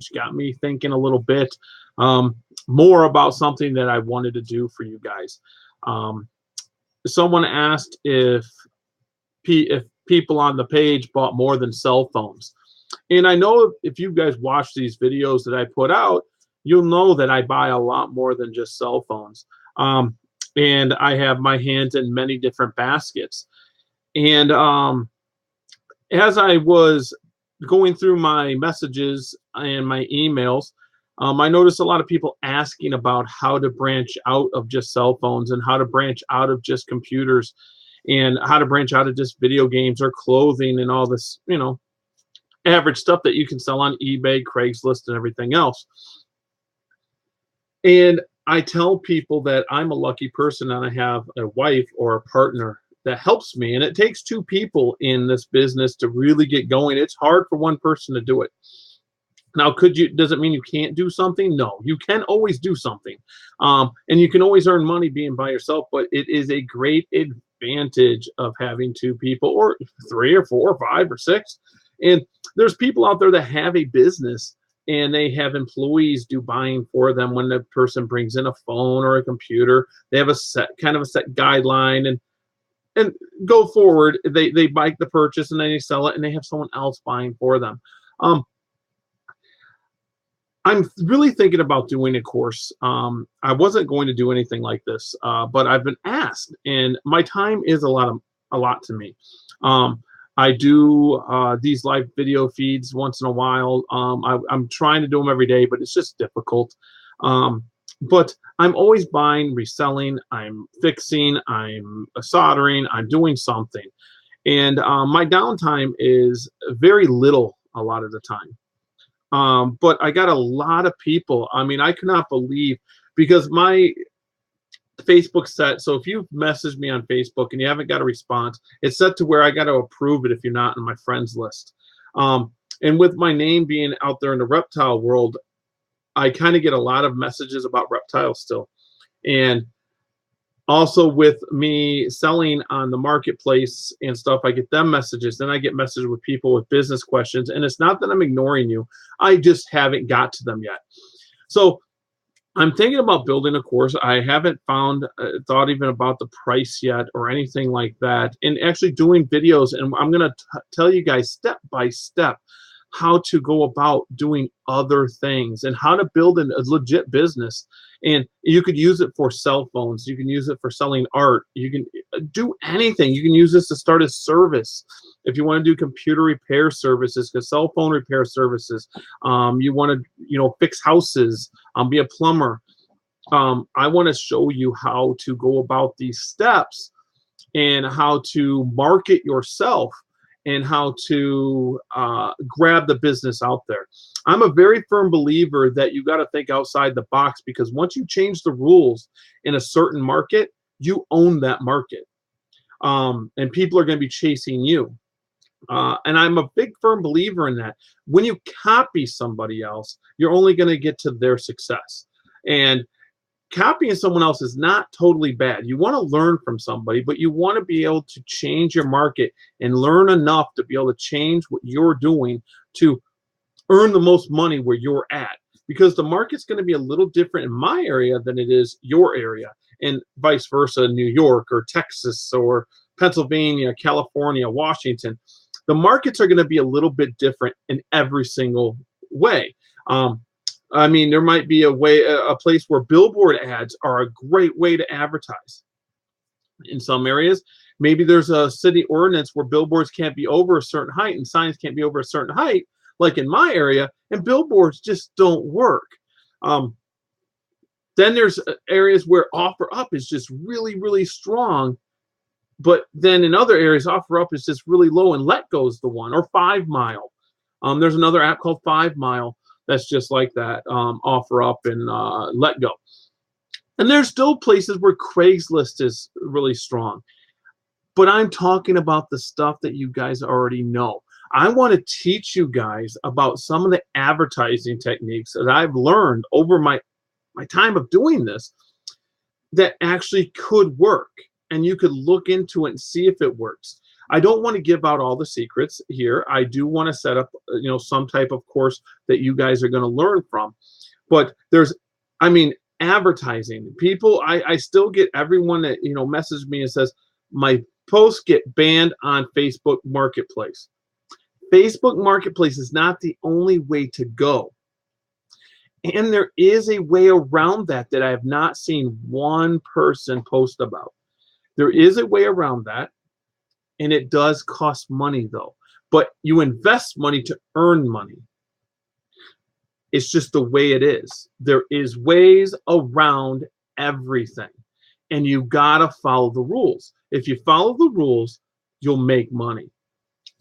which got me thinking a little bit more about something that I wanted to do for you guys. Um, Someone asked if people on the page bought more than cell phones. And I know if you guys watch these videos that I put out, you'll know that I buy a lot more than just cell phones. And I have my hands in many different baskets. And as I was going through my messages and my emails, I noticed a lot of people asking about how to branch out of just cell phones and how to branch out of just computers and how to branch out of just video games or clothing and all this, average stuff that you can sell on eBay, Craigslist, and everything else. And I tell people that I'm a lucky person and I have a wife or a partner that helps me. And it takes two people in this business to really get going. It's hard for one person to do it. Now, does it mean you can't do something? No, you can always do something. And you can always earn money being by yourself, but it is a great advantage of having two people or three or four or five or six. And there's people out there that have a business and they have employees do buying for them. When the person brings in a phone or a computer, they have a set guideline and go forward. They bike the purchase and then they sell it and they have someone else buying for them. I'm really thinking about doing a course. I wasn't going to do anything like this, but I've been asked, and my time is a lot to me. I do these live video feeds once in a while. I'm trying to do them every day, but it's just difficult. But I'm always buying, reselling, I'm fixing, I'm soldering, I'm doing something. And my downtime is very little a lot of the time. But I got a lot of people. I mean, I cannot believe, because my Facebook set, so if you've messaged me on Facebook and you haven't got a response, it's set to where I got to approve it if you're not on my friends list. And with my name being out there in the reptile world, I kind of get a lot of messages about reptiles still. And also with me selling on the marketplace and stuff, I get them messages. Then I get messages with people with business questions. And it's not that I'm ignoring you. I just haven't got to them yet. So I'm thinking about building a course. I haven't thought even about the price yet or anything like that. And actually doing videos. And I'm going to tell you guys step by step how to go about doing other things and how to build a legit business. And you could use it for cell phones. You can use it for selling art. You can do anything. You can use this to start a service. If you want to do computer repair services, because cell phone repair services, you want to, fix houses, be a plumber. I want to show you how to go about these steps and how to market yourself and how to grab the business out there. I'm a very firm believer that you got to think outside the box, because once you change the rules in a certain market, you own that market. And people are going to be chasing you. And I'm a big firm believer in that. When you copy somebody else, you're only going to get to their success. And copying someone else is not totally bad. You want to learn from somebody, but you want to be able to change your market and learn enough to be able to change what you're doing to earn the most money where you're at. Because the market's going to be a little different in my area than it is your area, and vice versa, New York or Texas or Pennsylvania, California, Washington. The markets are going to be a little bit different in every single way. I mean, there might be a place where billboard ads are a great way to advertise. In some areas, maybe there's a city ordinance where billboards can't be over a certain height and signs can't be over a certain height, like in my area, and billboards just don't work. Then there's areas where OfferUp is just really, really strong. But then in other areas, OfferUp is just really low, and Letgo is the one, or 5 Mile. There's another app called 5 Mile that's just like that, OfferUp and Letgo. And there's still places where Craigslist is really strong. But I'm talking about the stuff that you guys already know. I want to teach you guys about some of the advertising techniques that I've learned over my time of doing this that actually could work. And you could look into it and see if it works. I don't want to give out all the secrets here. I do want to set up, some type of course that you guys are going to learn from. But I mean, advertising. People, I still get everyone that, messages me and says, my posts get banned on Facebook Marketplace. Facebook Marketplace is not the only way to go. And there is a way around that I have not seen one person post about. There is a way around that, and it does cost money though. But you invest money to earn money. It's just the way it is. There is ways around everything, and you gotta follow the rules. If you follow the rules, you'll make money.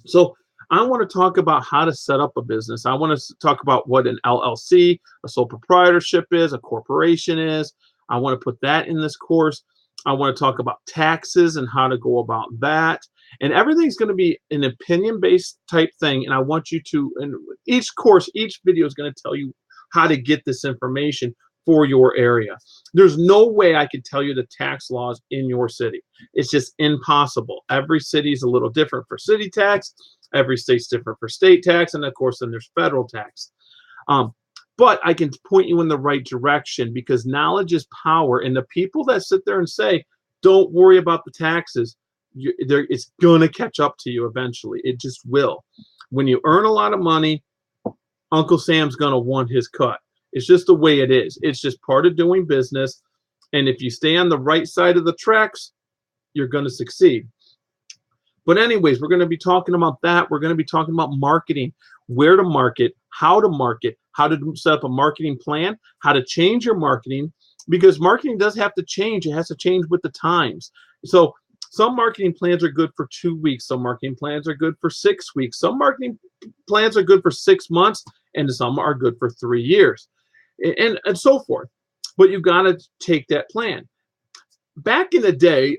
So I want to talk about how to set up a business. I want to talk about what an LLC, a sole proprietorship is, a corporation is. I want to put that in this course. I want to talk about taxes and how to go about that. And everything's going to be an opinion-based type thing. And I want you to, and each video is going to tell you how to get this information for your area. There's no way I could tell you the tax laws in your city. It's just impossible. Every city is a little different for city tax. Every state's different for state tax. And of course, then there's federal tax. But I can point you in the right direction, because knowledge is power. And the people that sit there and say, don't worry about the taxes, it's going to catch up to you eventually. It just will. When you earn a lot of money, Uncle Sam's going to want his cut. It's just the way it is. It's just part of doing business. And if you stay on the right side of the tracks, you're going to succeed. But anyways, we're going to be talking about that. We're going to be talking about marketing, where to market, how to set up a marketing plan, how to change your marketing, because marketing does have to change. It has to change with the times. So some marketing plans are good for 2 weeks. Some marketing plans are good for 6 weeks. Some marketing plans are good for 6 months, and some are good for 3 years, and so forth. But you've got to take that plan. Back in the day,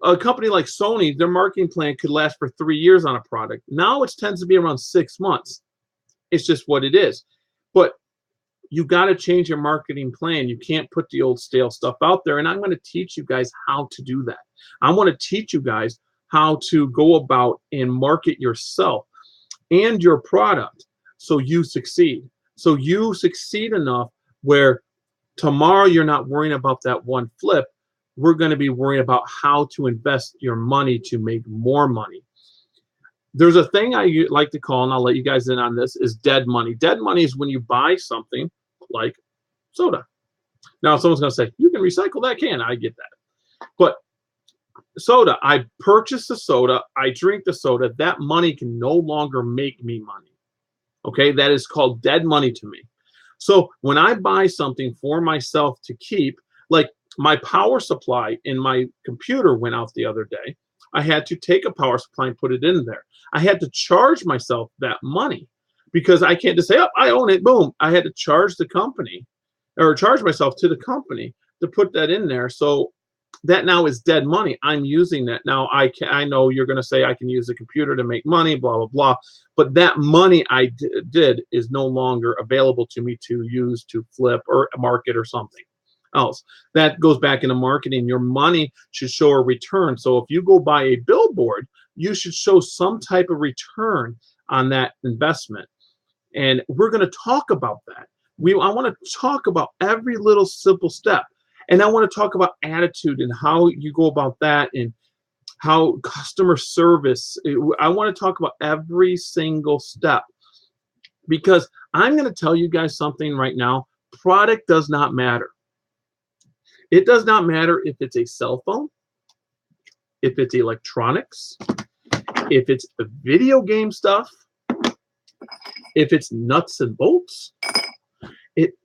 a company like Sony, their marketing plan could last for 3 years on a product. Now it tends to be around 6 months. It's just what it is. But you got to change your marketing plan. You can't put the old stale stuff out there. And I'm going to teach you guys how to do that. I want to teach you guys how to go about and market yourself and your product so you succeed. So you succeed enough where tomorrow you're not worrying about that one flip. We're going to be worrying about how to invest your money to make more money. There's a thing I like to call, and I'll let you guys in on this, is dead money. Dead money is when you buy something like soda. Now, someone's going to say, you can recycle that can. I get that. But soda, I purchase the soda, I drink the soda, that money can no longer make me money. Okay, that is called dead money to me. So when I buy something for myself to keep, like my power supply in my computer went out the other day, I had to take a power supply and put it in there. I had to charge myself that money, because I can't just say, oh, I own it, boom. I had to charge the company, or charge myself to the company to put that in there. So that now is dead money. I'm using that. Now I know you're going to say I can use the computer to make money, blah, blah, blah. But that money I did is no longer available to me to use to flip or market or something else. That goes back into marketing. Your money should show a return. So if you go buy a billboard, you should show some type of return on that investment. And we're going to talk about that. I want to talk about every little simple step. And I want to talk about attitude and how you go about that, and how customer service. I want to talk about every single step, because I'm going to tell you guys something right now. Product does not matter. It does not matter if it's a cell phone, if it's electronics, if it's the video game stuff, if it's nuts and bolts.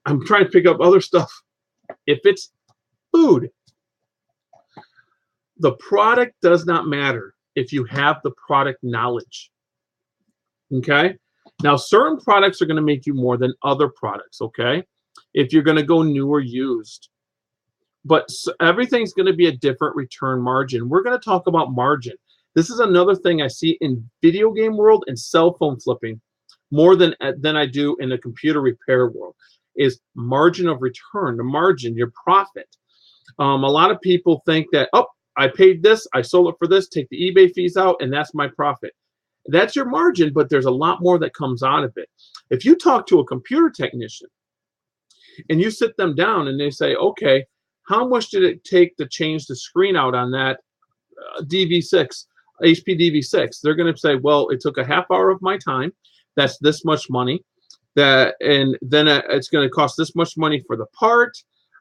I'm trying to pick up other stuff. If it's food, the product does not matter if you have the product knowledge. Okay? Now, certain products are going to make you more than other products, okay? If you're going to go new or used. But everything's going to be a different return margin. We're going to talk about margin. This is another thing I see in video game world and cell phone flipping more than I do in the computer repair world, is margin of return, the margin, your profit. A lot of people think that, oh, I paid this, I sold it for this, take the eBay fees out, and that's my profit. That's your margin, but there's a lot more that comes out of it. If you talk to a computer technician and you sit them down and they say, okay, how much did it take to change the screen out on that DV6, HP DV6? They're going to say, well, it took a half hour of my time. That's this much money. And then it's going to cost this much money for the part.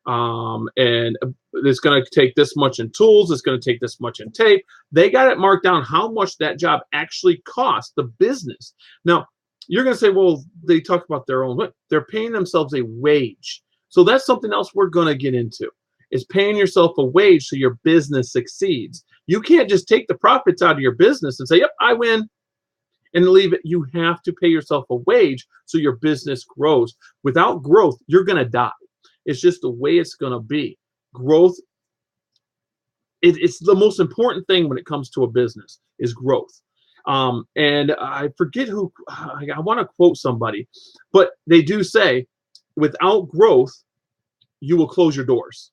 And it's going to take this much in tools. It's going to take this much in tape. They got it marked down how much that job actually cost the business. Now, you're going to say, well, they talk about their own. They're paying themselves a wage. So that's something else we're going to get into, is paying yourself a wage so your business succeeds. You can't just take the profits out of your business and say, yep, I win, and leave it. You have to pay yourself a wage so your business grows. Without growth, you're going to die. It's just the way it's going to be. Growth, it's the most important thing when it comes to a business, is growth. And I forget who, I want to quote somebody, but they do say, without growth, you will close your doors.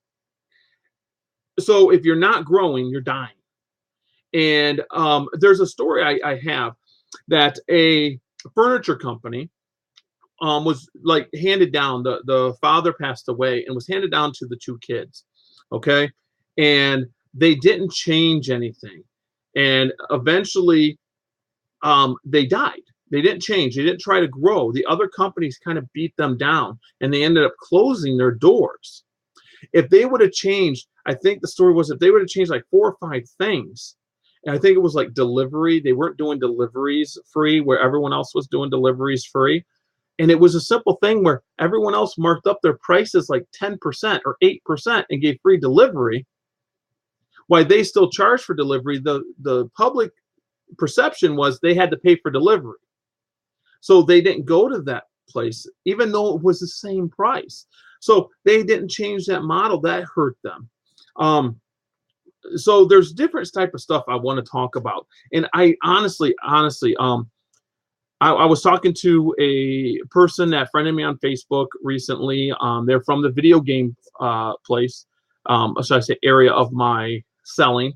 So if you're not growing, you're dying. And there's a story I have that a furniture company was like handed down. The father passed away and was handed down to the two kids. Okay. And they didn't change anything. And eventually they died. They didn't change. They didn't try to grow. The other companies kind of beat them down and they ended up closing their doors. If they would have changed, I think the story was, if they would have changed like 4 or 5 things, and I think it was like delivery. They weren't doing deliveries free where everyone else was doing deliveries free. And it was a simple thing where everyone else marked up their prices like 10% or 8% and gave free delivery. Why they still charged for delivery, the public perception was they had to pay for delivery. So they didn't go to that place, even though it was the same price. So they didn't change that model. That hurt them. So there's different type of stuff I want to talk about. And I honestly, I was talking to a person that friended me on Facebook recently. They're from the video game place, should I say area of my selling.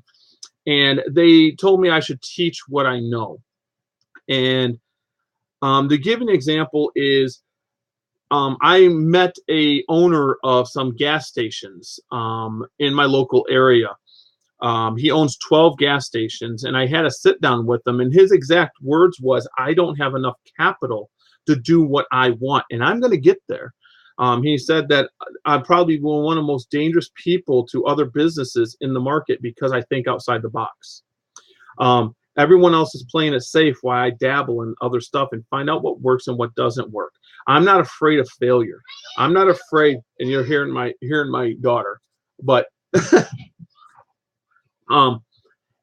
And they told me I should teach what I know. And to give an example is, I met a owner of some gas stations in my local area. He owns 12 gas stations, and I had a sit down with him, and his exact words was, I don't have enough capital to do what I want, and I'm going to get there. He said that I'm probably one of the most dangerous people to other businesses in the market because I think outside the box. Everyone else is playing it safe while I dabble in other stuff and find out what works and what doesn't work. I'm not afraid of failure. I'm not afraid, and you're hearing my daughter, but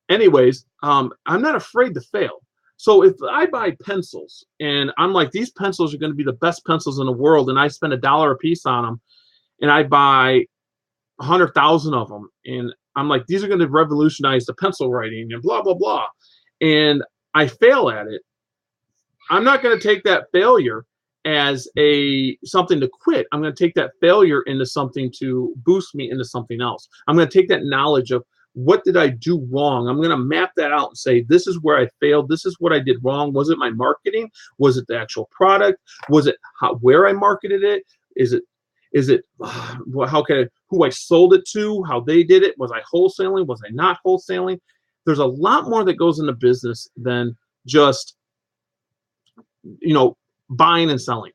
anyways, I'm not afraid to fail. So if I buy pencils and I'm like, these pencils are going to be the best pencils in the world, and I spend $1 a piece on them, and I buy 100,000 of them, and I'm like, these are going to revolutionize the pencil writing and blah, blah, blah. And I fail at it. I'm not going to take that failure as something to quit. I'm going to take that failure into something to boost me into something else. I'm going to take that knowledge of, what did I do wrong? I'm going to map that out and say, this is where I failed. This is what I did wrong. Was it my marketing? Was it the actual product? Was it where I marketed it? Is it who I sold it to, how they did it? Was I wholesaling? Was I not wholesaling? There's a lot more that goes into business than just, buying and selling.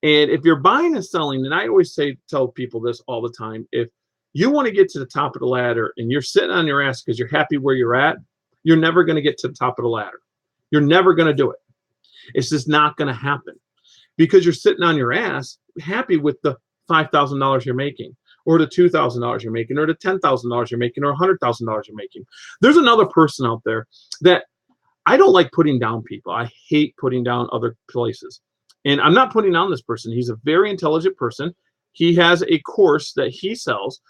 And if you're buying and selling, and I always tell people this all the time, if you want to get to the top of the ladder and you're sitting on your ass because you're happy where you're at, you're never going to get to the top of the ladder. You're never going to do it. It's just not going to happen because you're sitting on your ass happy with the $5,000 you're making, or the $2,000 you're making, or the $10,000 you're making, or $100,000 you're making. There's another person out there that I don't like putting down people. I hate putting down other places. And I'm not putting down this person. He's a very intelligent person. He has a course that he sells.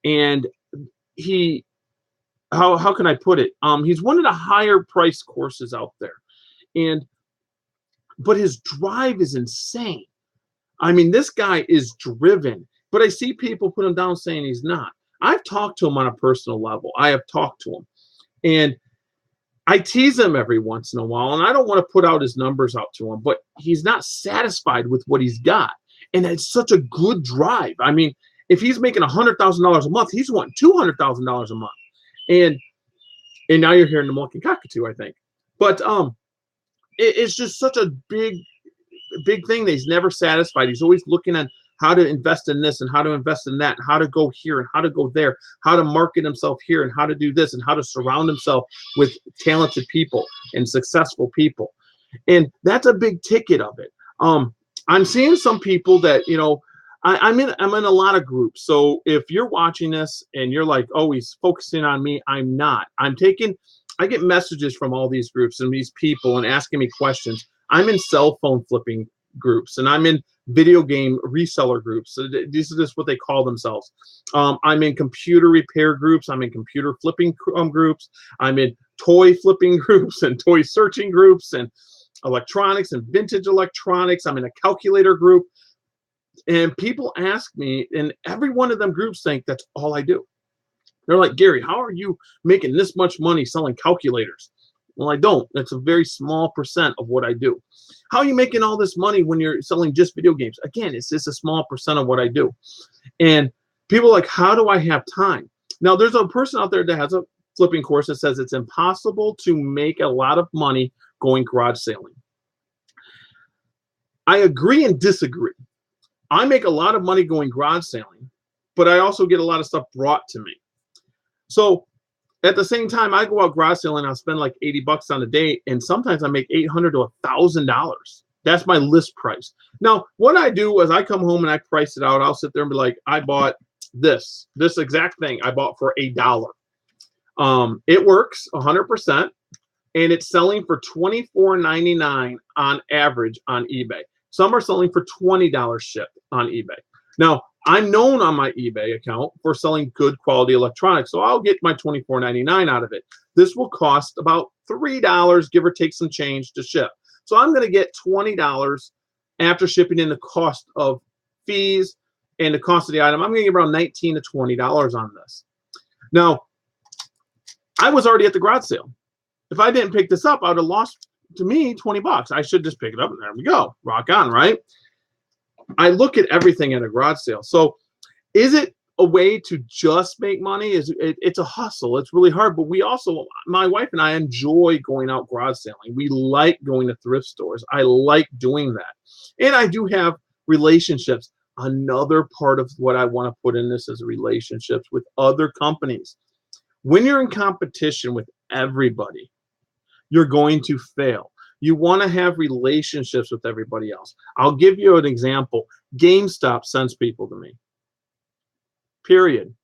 And he, how can I put it? He's one of the higher priced courses out there. But his drive is insane. I mean, this guy is driven, but I see people put him down saying he's not. I've talked to him on a personal level. I have talked to him, and I tease him every once in a while, and I don't want to put out his numbers out to him, but he's not satisfied with what he's got. And it's such a good drive. I mean, if he's making $100,000 a month, he's wanting $200,000 a month. And now you're hearing the Mulking Cockatoo, I think. But it's just such a big thing that he's never satisfied. He's always looking at how to invest in this and how to invest in that, and how to go here and how to go there, how to market himself here and how to do this and how to surround himself with talented people and successful people. And that's a big ticket of it. I'm seeing some people that, I'm in a lot of groups. So if you're watching this and you're like, oh, he's focusing on me, I'm not. I get messages from all these groups and these people and asking me questions. I'm in cell phone flipping groups, and I'm in video game reseller groups. So this is just what they call themselves. I'm in computer repair groups. I'm in computer flipping groups. I'm in toy flipping groups and toy searching groups and electronics and vintage electronics. I'm in a calculator group. And people ask me, and every one of them groups think that's all I do. They're like, Gary, how are you making this much money selling calculators? Well, I don't. That's a very small percent of what I do. How are you making all this money when you're selling just video games? Again, it's just a small percent of what I do. And people are like, how do I have time? Now, there's a person out there that has a flipping course that says it's impossible to make a lot of money going garage selling. I agree and disagree. I make a lot of money going garage selling, but I also get a lot of stuff brought to me. So at the same time, I go out garage selling, I'll spend like $80 on a day, and sometimes I make $800 to $1,000. That's my list price. Now, what I do is I come home and I price it out. I'll sit there and be like, I bought this exact thing I bought for $1. It works 100%, and it's selling for $24.99 on average on eBay. Some are selling for $20 shipped on eBay. Now, I'm known on my eBay account for selling good quality electronics, so I'll get my $24.99 out of it. This will cost about $3, give or take some change, to ship. So I'm going to get $20 after shipping in the cost of fees and the cost of the item. I'm going to get around $19 to $20 on this. Now, I was already at the garage sale. If I didn't pick this up, I would have lost, to me, $20. I should just pick it up, and there we go. Rock on, right? I look at everything at a garage sale. So is it a way to just make money? It's a hustle. It's really hard. But we also, my wife and I, enjoy going out garage selling. We like going to thrift stores. I like doing that. And I do have relationships. Another part of what I want to put in this is relationships with other companies. When you're in competition with everybody, you're going to fail. You want to have relationships with everybody else. I'll give you an example. GameStop sends people to me. Period.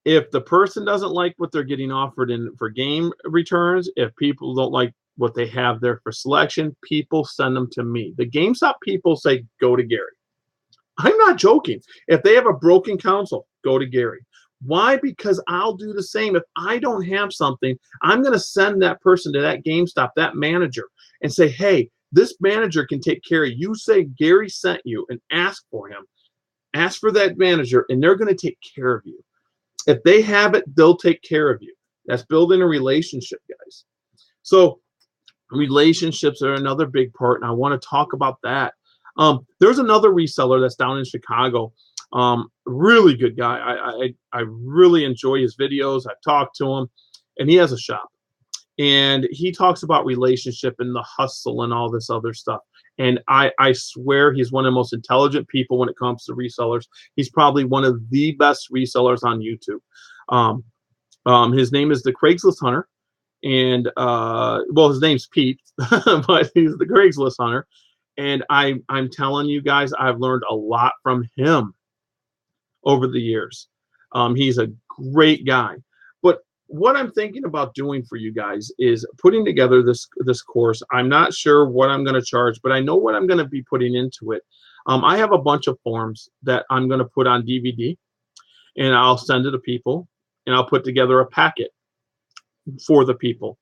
If the person doesn't like what they're getting offered for game returns, if people don't like what they have there for selection, people send them to me. The GameStop people say, go to Gary. I'm not joking. If they have a broken console, go to Gary. Why? Because I'll do the same. If I don't have something, I'm going to send that person to that GameStop, that manager, and say, hey, this manager can take care of you. Say Gary sent you, and ask for him. Ask for that manager, and they're going to take care of you. If they have it, they'll take care of you. That's building a relationship, guys. So relationships are another big part, and I want to talk about that. There's another reseller that's down in Chicago. Really good guy. I really enjoy his videos. I've talked to him, and he has a shop, and he talks about relationship and the hustle and all this other stuff. And I swear he's one of the most intelligent people when it comes to resellers. He's probably one of the best resellers on YouTube. His name is the Craigslist Hunter, and well, his name's Pete, but he's the Craigslist Hunter. And I'm telling you guys, I've learned a lot from him over the years. He's a great guy. But what I'm thinking about doing for you guys is putting together this course. I'm not sure what I'm going to charge, but I know what I'm going to be putting into it. I have a bunch of forms that I'm going to put on DVD, and I'll send it to people, and I'll put together a packet for the people.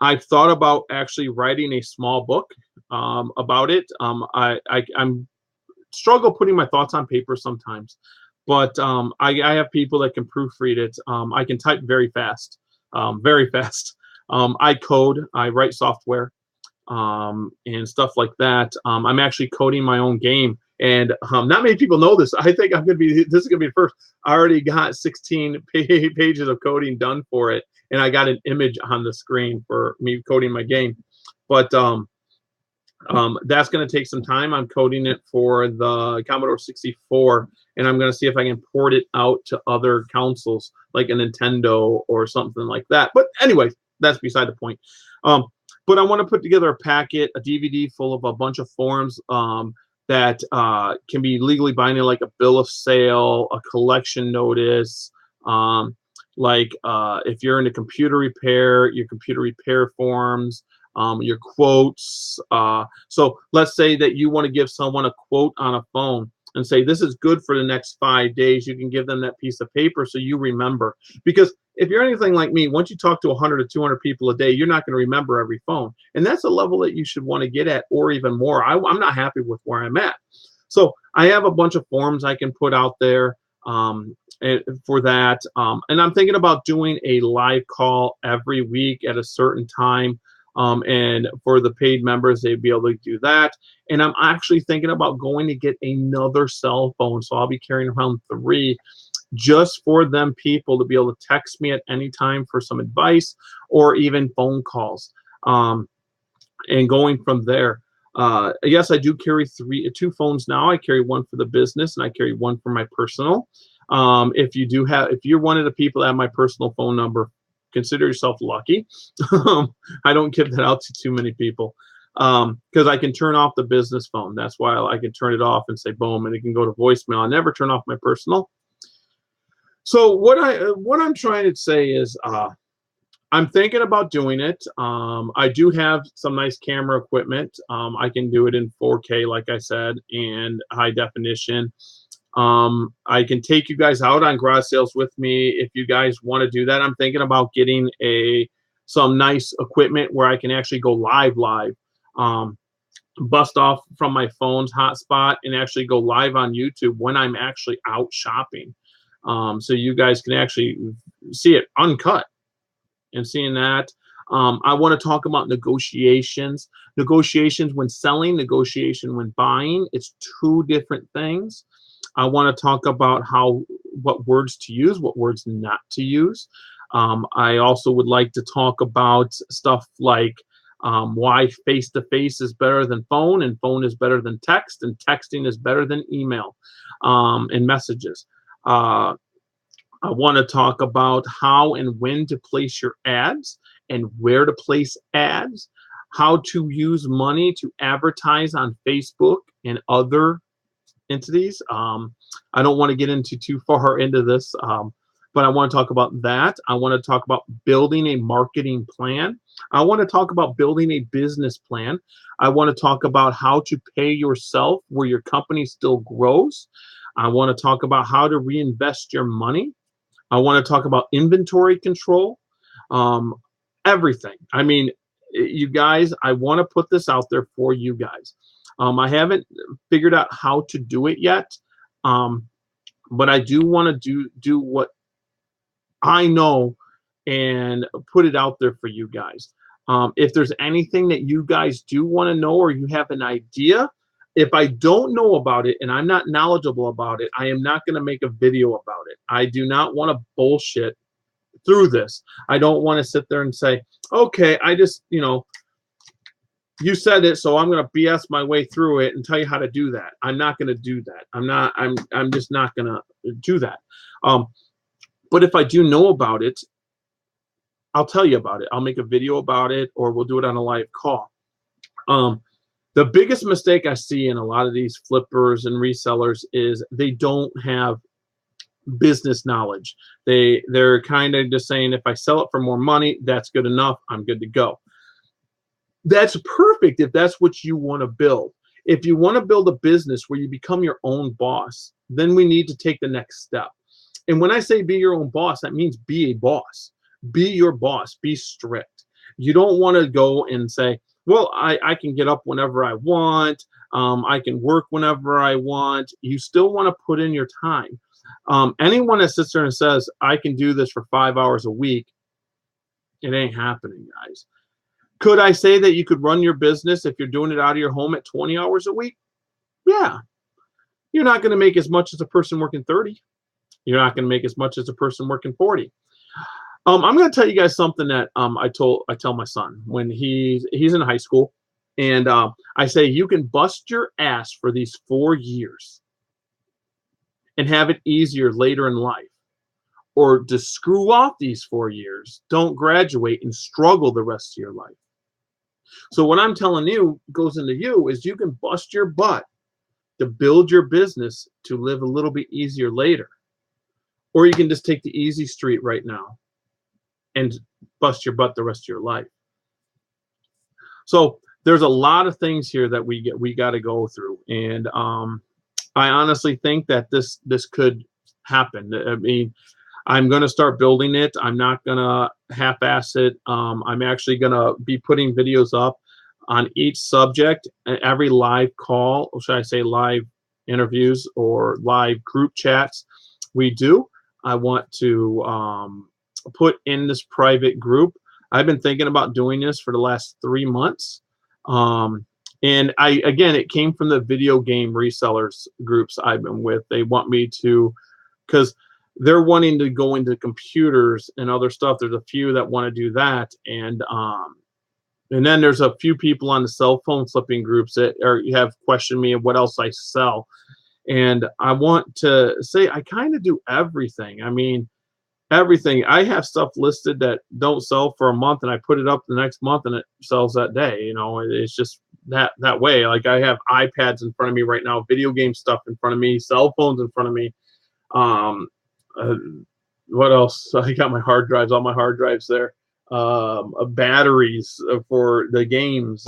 I've thought about actually writing a small book about it. I'm struggle putting my thoughts on paper sometimes, but I have people that can proofread it. I can type very fast, very fast. I code, I write software, and stuff like that. I'm actually coding my own game, and not many people know this. I think I'm gonna be this is gonna be the first. I already got 16 pages of coding done for it, and I got an image on the screen for me coding my game. But that's going to take some time. I'm coding it for the Commodore 64, and I'm going to see if I can port it out to other consoles like a Nintendo or something like that. But anyway, that's beside the point. But I want to put together a packet, a DVD full of a bunch of forms that can be legally binding, like a bill of sale, a collection notice, if you're into computer repair, your computer repair forms, your quotes. So let's say that you want to give someone a quote on a phone and say, this is good for the next 5 days. You can give them that piece of paper so you remember. Because if you're anything like me, once you talk to 100 to 200 people a day, you're not going to remember every phone. And that's a level that you should want to get at, or even more. I'm not happy with where I'm at. So I have a bunch of forms I can put out there for that. And I'm thinking about doing a live call every week at a certain time. And for the paid members, they'd be able to do that. And I'm actually thinking about going to get another cell phone. So I'll be carrying around 3 just for them people to be able to text me at any time for some advice or even phone calls. And going from there. Yes, I do carry 2 phones now. I carry one for the business and I carry one for my personal. If you're one of the people that have my personal phone number, consider yourself lucky. I don't give that out to too many people because I can turn off the business phone. That's why I can turn it off and say boom, and it can go to voicemail. I never turn off my personal. So what I'm trying to say is I'm thinking about doing it. I do have some nice camera equipment. I can do it in 4K, like I said, and high definition. I can take you guys out on garage sales with me if you guys want to do that. I'm thinking about getting some nice equipment where I can actually go live, bust off from my phone's hotspot and actually go live on YouTube when I'm actually out shopping. So you guys can actually see it uncut and seeing that. I want to talk about negotiations when selling, negotiation when buying. It's 2 different things. I want to talk about what words to use, what words not to use. I also would like to talk about stuff like why face-to-face is better than phone, and phone is better than text, and texting is better than email and messages. I want to talk about how and when to place your ads and where to place ads, how to use money to advertise on Facebook and other entities. I don't want to get into too far into this, but I want to talk about that. I want to talk about building a marketing plan. I want to talk about building a business plan. I want to talk about how to pay yourself where your company still grows. I want to talk about how to reinvest your money. I want to talk about inventory control, everything. I mean, you guys, I want to put this out there for you guys. I haven't figured out how to do it yet, but I do want to do what I know and put it out there for you guys. If there's anything that you guys do want to know or you have an idea, if I don't know about it and I'm not knowledgeable about it, I am not going to make a video about it. I do not want to bullshit through this. I don't want to sit there and say, okay, I just, you said it, so I'm going to BS my way through it and tell you how to do that. I'm not going to do that. I'm just not going to do that. But if I do know about it, I'll tell you about it. I'll make a video about it, or we'll do it on a live call. The biggest mistake I see in a lot of these flippers and resellers is they don't have business knowledge. They're kind of just saying, if I sell it for more money, that's good enough. I'm good to go. That's perfect if that's what you want to build. If you want to build a business where you become your own boss, then we need to take the next step. And when I say be your own boss, that means be a boss. Be your boss. Be strict. You don't want to go and say, well, I can get up whenever I want. I can work whenever I want. You still want to put in your time. Anyone that sits there and says, I can do this for 5 hours a week, it ain't happening, guys. Could I say that you could run your business if you're doing it out of your home at 20 hours a week? Yeah. You're not going to make as much as a person working 30. You're not going to make as much as a person working 40. I'm going to tell you guys something that I tell my son when he's in high school, and I say you can bust your ass for these 4 years and have it easier later in life, or to screw off these 4 years, don't graduate and struggle the rest of your life. So what I'm telling you goes into you is you can bust your butt to build your business to live a little bit easier later, or you can just take the easy street right now and bust your butt the rest of your life. So there's a lot of things here that we got to go through, and I honestly think that this could happen. I mean, I'm going to start building it. I'm not going to half-ass it. I'm actually going to be putting videos up on each subject, every live call, or should I say live interviews or live group chats we do. I want to put in this private group. I've been thinking about doing this for the last 3 months. And again, it came from the video game resellers groups I've been with. They want me to, because they're wanting to go into computers and other stuff. There's a few that want to do that. And then there's a few people on the cell phone flipping groups that have questioned me of what else I sell. And I want to say I kind of do everything. I mean, everything. I have stuff listed that don't sell for a month, and I put it up the next month and it sells that day. You know, it's just that way. Like, I have iPads in front of me right now, video game stuff in front of me, cell phones in front of me. What else? I got my hard drives, all my hard drives there. Batteries for the games.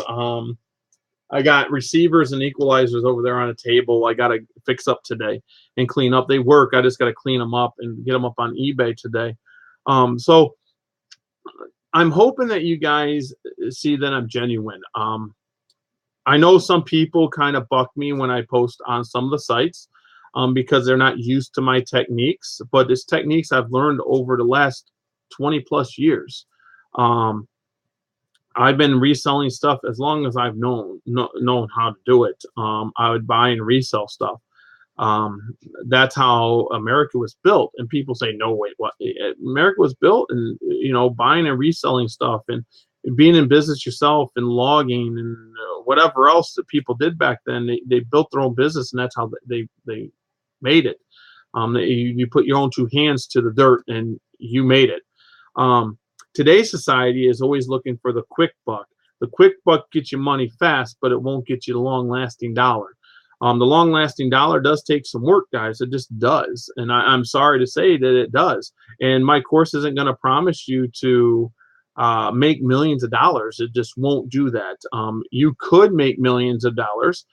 I got receivers and equalizers over there on a table I got to fix up today and clean up. They work. I just got to clean them up and get them up on eBay today. So I'm hoping that you guys see that I'm genuine. I know some people kind of buck me when I post on some of the sites because they're not used to my techniques, but it's techniques I've learned over the last 20 plus years. I've been reselling stuff as long as I've known how to do it. I would buy and resell stuff. That's how America was built. And people say, no, wait, what? America was built and, buying and reselling stuff and being in business yourself and logging and whatever else that people did back then. They built their own business, and that's how they made it. You put your own 2 hands to the dirt and you made it. Today's society is always looking for the quick buck. The quick buck gets you money fast, but it won't get you the long-lasting dollar. The long-lasting dollar does take some work, guys. It just does. And I'm sorry to say that it does. And my course isn't going to promise you to make millions of dollars. It just won't do that. You could make millions of dollars,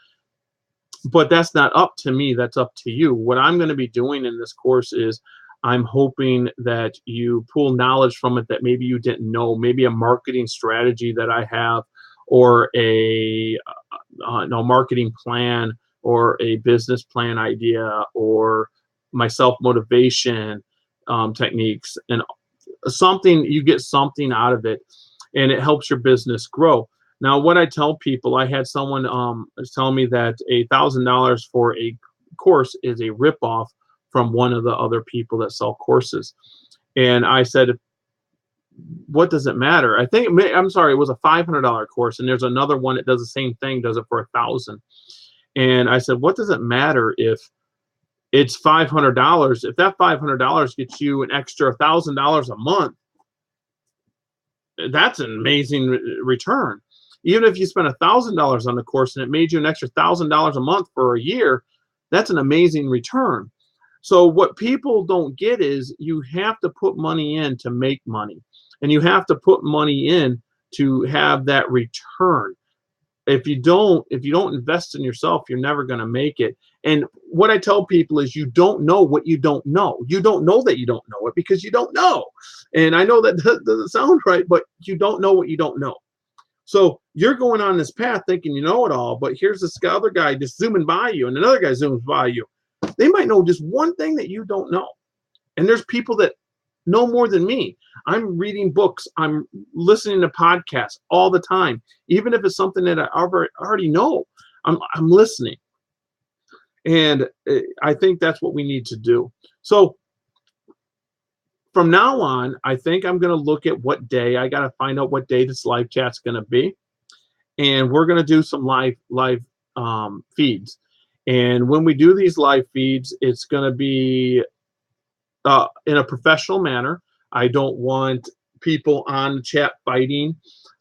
but that's not up to me. That's up to you. What I'm going to be doing in this course is I'm hoping that you pull knowledge from it that maybe you didn't know, maybe a marketing strategy that I have, or a marketing plan, or a business plan idea, or my self-motivation techniques, and something. You get something out of it, and it helps your business grow. Now, what I tell people, I had someone telling me that $1,000 for a course is a ripoff from one of the other people that sell courses. And I said, what does it matter? I'm sorry, it was a $500 course, and there's another one that does the same thing, does it for $1,000. And I said, what does it matter if it's $500? If that $500 gets you an extra $1,000 a month, that's an amazing return. Even if you spent $1,000 on the course and it made you an extra $1,000 a month for a year, that's an amazing return. So what people don't get is you have to put money in to make money, and you have to put money in to have that return. If you don't invest in yourself, you're never going to make it. And what I tell people is you don't know what you don't know. You don't know that you don't know it because you don't know. And I know that doesn't sound right, but you don't know what you don't know. So you're going on this path thinking you know it all, but here's this other guy just zooming by you, and another guy zooms by you. They might know just one thing that you don't know. And there's people that know more than me. I'm reading books. I'm listening to podcasts all the time. Even if it's something that I already know, I'm listening. And I think that's what we need to do. So from now on, I think I'm going to look at what day. I got to find out what day this live chat's going to be. And we're going to do some live feeds. And when we do these live feeds, it's going to be in a professional manner. I don't want people on the chat fighting.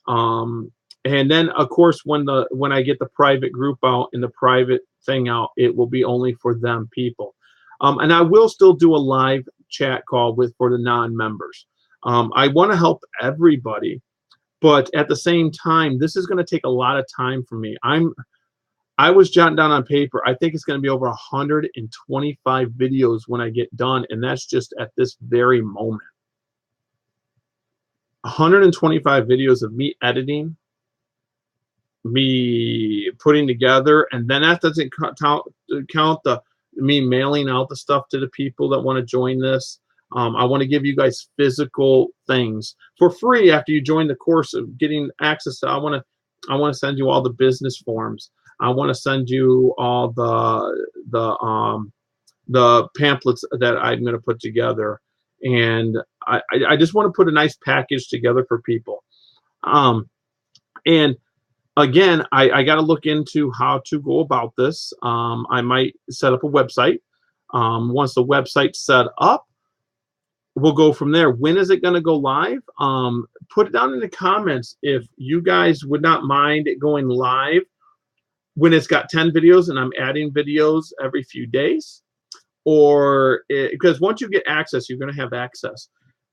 And then, of course, when I get the private group out and the private thing out, it will be only for them people. And I will still do a live chat call for the non-members. I want to help everybody, but at the same time, this is going to take a lot of time for me. I was jotting down on paper. I think it's going to be over 125 videos when I get done, and that's just at this very moment. 125 videos of me editing, me putting together, and then that doesn't count the me mailing out the stuff to the people that want to join this. I want to give you guys physical things for free after you join the course of getting access to. I want to send you all the business forms. I want to send you all the pamphlets that I'm going to put together, and I just want to put a nice package together for people. And again, I got to look into how to go about this. I might set up a website. Once the website's set up, we'll go from there. When is it going to go live? Put it down in the comments if you guys would not mind it going live when it's got 10 videos and I'm adding videos every few days. Or because once you get access, you're going to have access.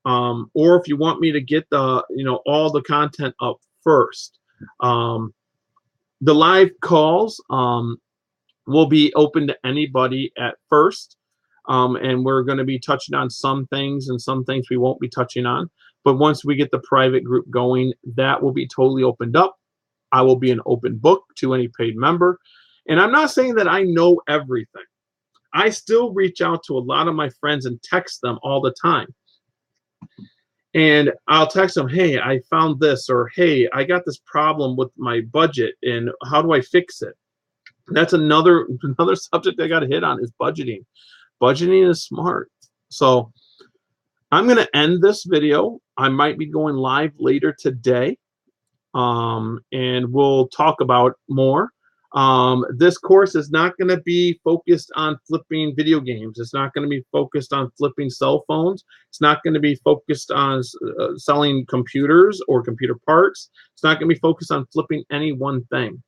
Or if you want me to get all the content up first. The live calls will be open to anybody at first. And we're going to be touching on some things and some things we won't be touching on. But once we get the private group going, that will be totally opened up. I will be an open book to any paid member. And I'm not saying that I know everything. I still reach out to a lot of my friends and text them all the time. And I'll text them, hey, I found this, or hey, I got this problem with my budget, and how do I fix it? And that's another subject I got to hit on is budgeting. Budgeting is smart. So I'm going to end this video. I might be going live later today, and we'll talk about more. This course is not going to be focused on flipping video games. It's not going to be focused on flipping cell phones. It's not going to be focused on selling computers or computer parts. It's not going to be focused on flipping any one thing.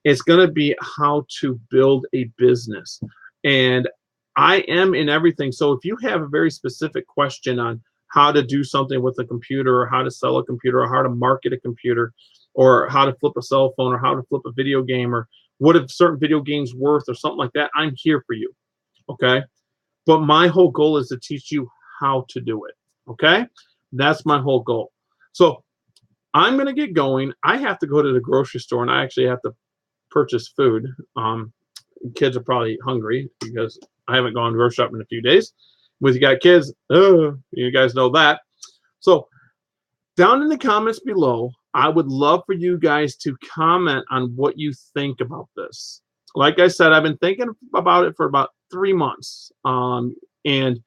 It's going to be how to build a business. And I am in everything. So if you have a very specific question on how to do something with a computer, or how to sell a computer, or how to market a computer, or how to flip a cell phone, or how to flip a video game, or what if certain video games worth, or something like that, I'm here for you. Okay. But my whole goal is to teach you how to do it. Okay. That's my whole goal. So I'm going to get going. I have to go to the grocery store, and I actually have to purchase food. Kids are probably hungry because I haven't gone grocery shopping in a few days. When you got kids, you guys know that. So down in the comments below, I would love for you guys to comment on what you think about this. Like I said, I've been thinking about it for about 3 months. And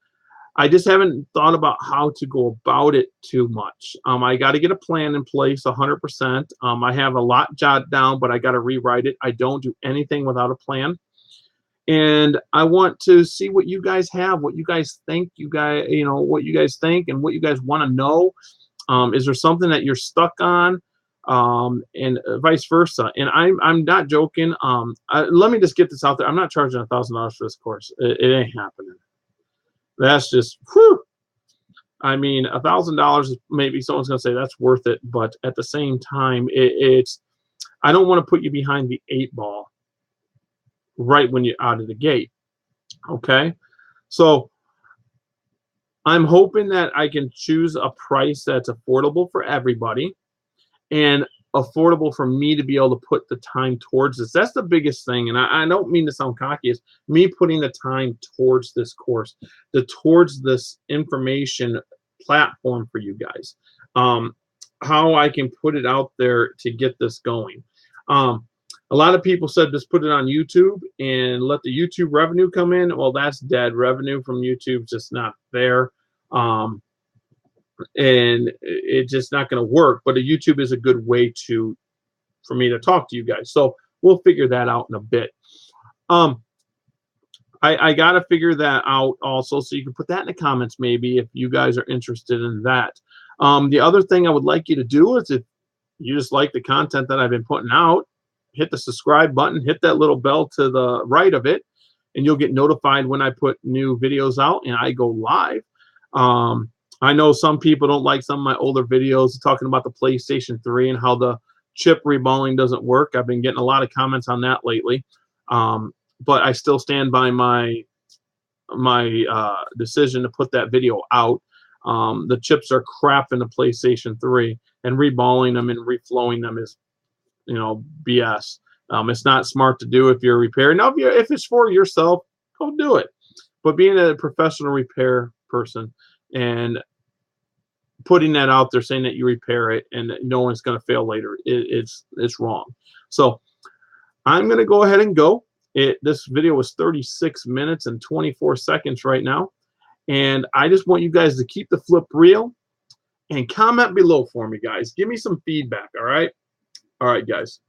I just haven't thought about how to go about it too much. I got to get a plan in place 100%. I have a lot jotted down, but I got to rewrite it. I don't do anything without a plan. And I want to see what you guys have, what you guys think, what you guys think and what you guys want to know. Is there something that you're stuck on? And vice versa. And I'm not joking. Let me just get this out there. I'm not charging $1,000 for this course. It ain't happening. That's just, whew. I mean, $1,000 is maybe someone's going to say that's worth it. But at the same time, I don't want to put you behind the 8 ball right when you're out of the gate. Okay. So I'm hoping that I can choose a price that's affordable for everybody. And affordable for me to be able to put the time towards this. That's the biggest thing. And I don't mean to sound cocky. It's me putting the time towards this course, towards this information platform for you guys. How I can put it out there to get this going. A lot of people said just put it on YouTube and let the YouTube revenue come in. Well, that's dead. Revenue from YouTube just not there. And it's just not going to work. But a YouTube is a good way for me to talk to you guys. So we'll figure that out in a bit. I got to figure that out also. So you can put that in the comments maybe if you guys are interested in that. The other thing I would like you to do is if you just like the content that I've been putting out, hit the subscribe button, hit that little bell to the right of it, and you'll get notified when I put new videos out and I go live. I know some people don't like some of my older videos talking about the PlayStation 3 and how the chip reballing doesn't work. I've been getting a lot of comments on that lately. But I still stand by my decision to put that video out. The chips are crap in the PlayStation 3, and reballing them and reflowing them is, BS. It's not smart to do if you're a repairer. Now, if it's for yourself, go do it. But being a professional repair person and putting that out there, saying that you repair it and no one's going to fail later, it's wrong. So I'm going to go ahead and go. This video was 36 minutes and 24 seconds right now. And I just want you guys to keep the flip real and comment below for me, guys. Give me some feedback, all right? All right, guys.